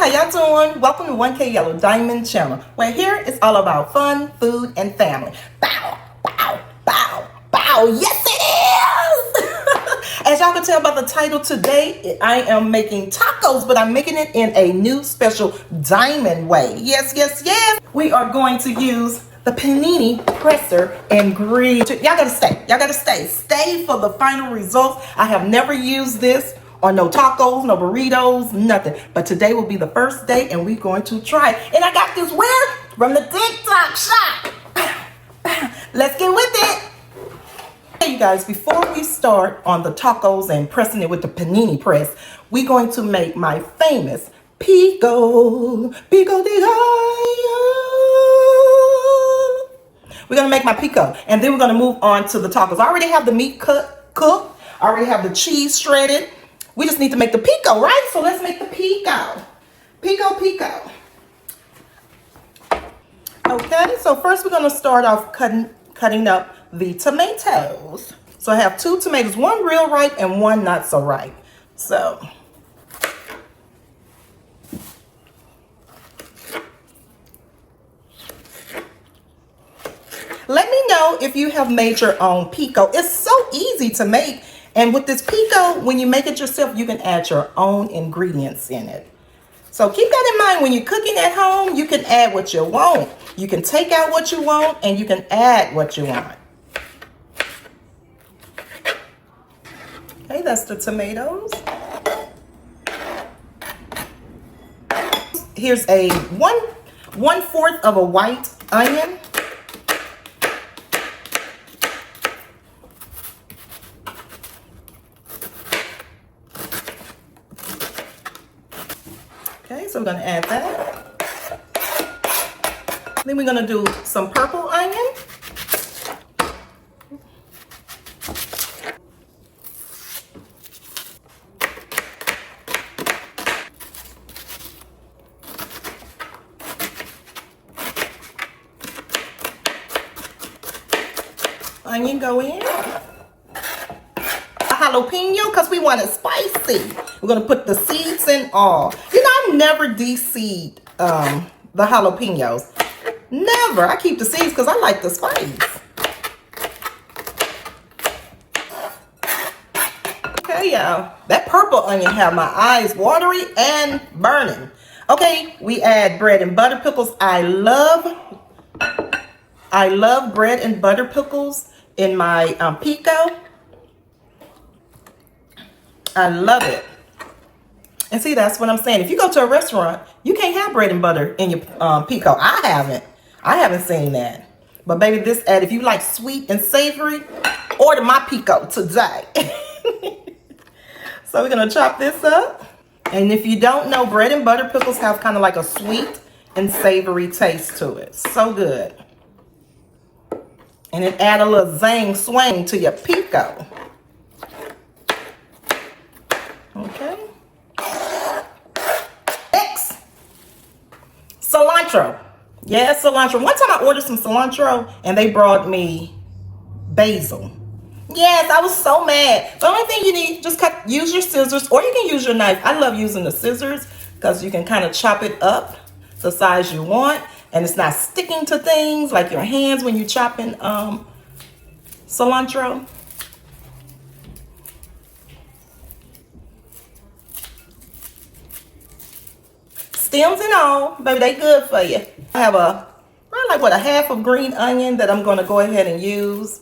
y'all doing? Welcome to 1K Yellow Diamond channel, where here it's all about fun, food, and family. Bow, bow, bow, bow. Yes, it is! As y'all can tell by the title today, I am making tacos, but I'm making it in a new special diamond way. Yes, yes, yes. We are going to use the Panini presser and grill. Y'all gotta stay. Y'all gotta stay. Stay for the final results. I have never used this on no tacos, no burritos, nothing. But today will be the first day and we're going to try it. And I got this where? From the TikTok shop. Let's get with it. Hey you guys, before we start on the tacos and pressing it with the Panini press, we're going to make my famous Pico De Gallo. We're gonna make my pico and then we're gonna move on to the tacos. I already have the meat cooked. I already have the cheese shredded. We just need to make the pico, right? So let's make the pico. Pico. Okay, so first we're gonna start off cutting up the tomatoes. So I have 2 tomatoes, one real ripe and one not so ripe. So let me know if you have made your own pico. It's so easy to make. And with this pico, when you make it yourself, you can add your own ingredients in it. So keep that in mind when you're cooking at home. You can add what you want. You can take out what you want and you can add what you want. Okay, that's the tomatoes. Here's a one fourth of a white onion. Okay, so we're gonna add that. Then we're gonna do some purple onion. Onion go in. Jalapeno because we want it spicy. We're gonna put the seeds in all. You know, I've never de-seed the jalapenos. Never. I keep the seeds because I like the spice. Okay, y'all. That purple onion have my eyes watery and burning. Okay, we add bread and butter pickles. I love bread and butter pickles in my pico. I love it. And see, that's what I'm saying. If you go to a restaurant, you can't have bread and butter in your pico. I haven't seen that. But baby, this ad, if you like sweet and savory, order my pico today. So we're gonna chop this up. And if you don't know, bread and butter pickles have kind of like a sweet and savory taste to it. So good. And it add a little zang swang to your pico. Okay. Next, cilantro. Yes, cilantro. One time I ordered some cilantro and they brought me basil. Yes, I was so mad. The only thing you need, just use your scissors or you can use your knife. I love using the scissors because you can kind of chop it up the size you want and it's not sticking to things like your hands when you're chopping cilantro. Stems and all, baby, they good for you. I have a half of green onion that I'm going to go ahead and use.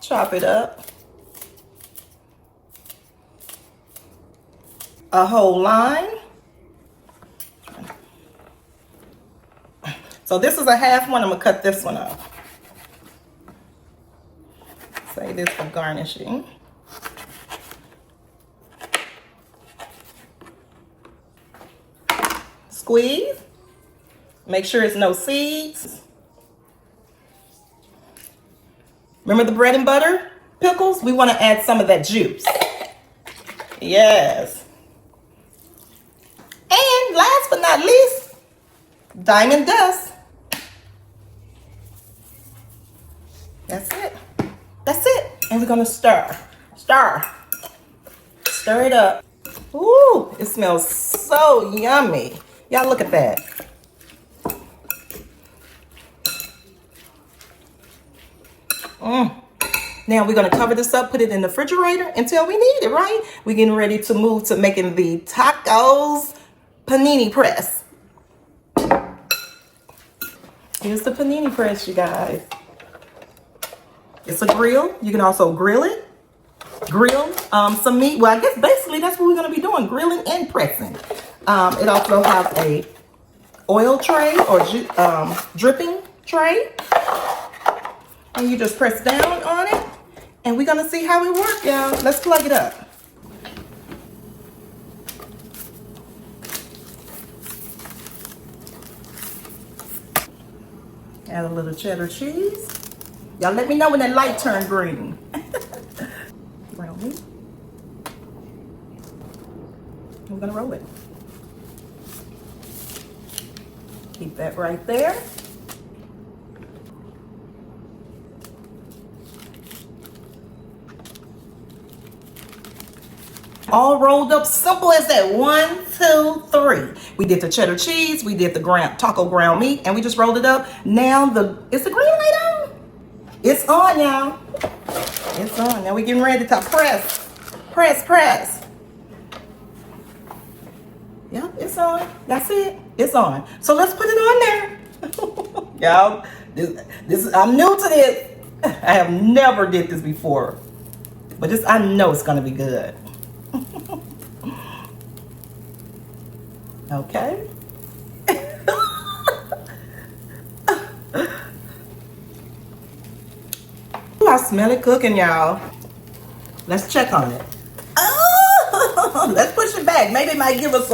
Chop it up. A whole lime. So this is a half one. I'm going to cut this one off. Save this for garnishing. Squeeze. Make sure it's no seeds. Remember the bread and butter pickles? We want to add some of that juice. Yes. And last but not least, diamond dust. That's it. That's it. And we're going to stir. Stir it up. Ooh, it smells so yummy. Y'all look at that. Now we're gonna cover this up, put it in the refrigerator until we need it, right? We're getting ready to move to making the tacos Panini Press. Here's the Panini Press, you guys. It's a grill. You can also grill it. Grill some meat. Well, I guess basically that's what we're gonna be doing, grilling and pressing. It also has a oil tray or dripping tray. And you just press down on it. And we're gonna see how it works, y'all. Let's plug it up. Add a little cheddar cheese. Y'all let me know when that light turned green. Ground meat. We're gonna roll it. Keep that right there. All rolled up, simple as that. 1, 2, 3. We did the cheddar cheese, we did the taco ground meat, and we just rolled it up. Now is the green light on? It's on, y'all. It's on. Now we're getting ready to press. Press. Yep, it's on. That's it. It's on. So let's put it on there. Y'all, I'm new to this. I have never did this before. But I know it's gonna be good. Okay. Ooh, I smell it cooking, y'all. Let's check on it. Oh, let's push it back. Maybe it might give us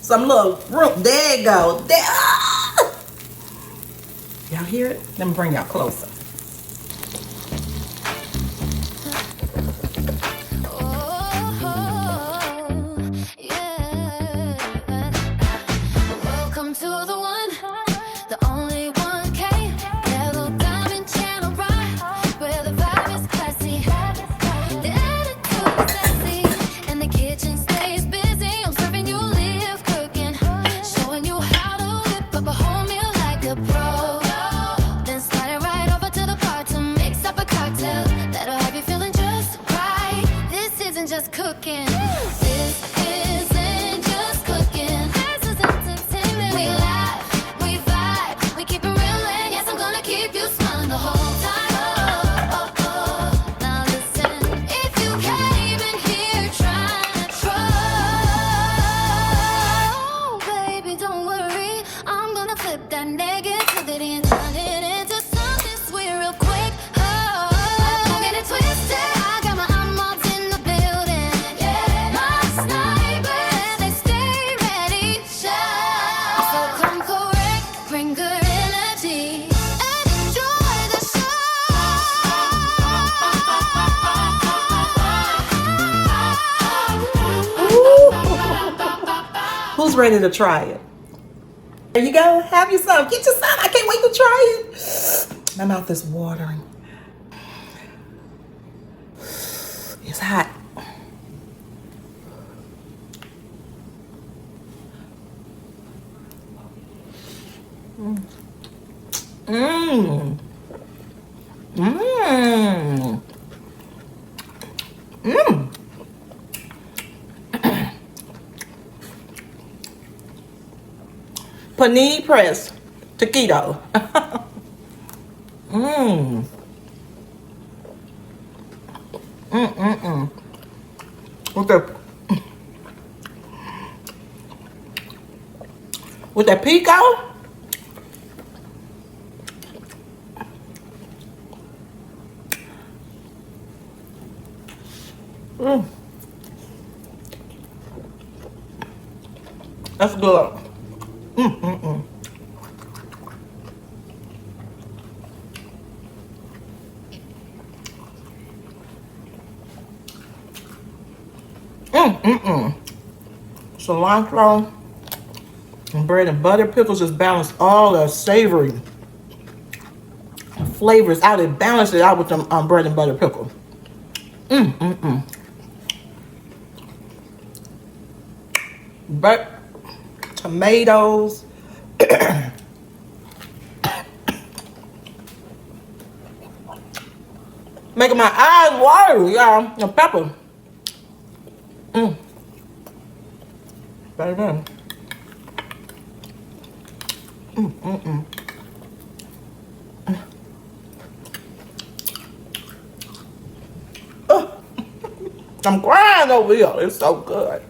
some little room. There you go. There. Y'all hear it? Let me bring y'all closer. Who's ready to try it? There you go. Have you some. Get you some. I can't wait to try it. My mouth is watering. It's hot. Panini Press taquito. With the pico. That's good. Cilantro and bread and butter pickles just balance all the savory flavors out. It balanced it out with them bread and butter pickle. But tomatoes. Making my eyes water, y'all. The pepper. Baby. I'm crying over here. It's so good.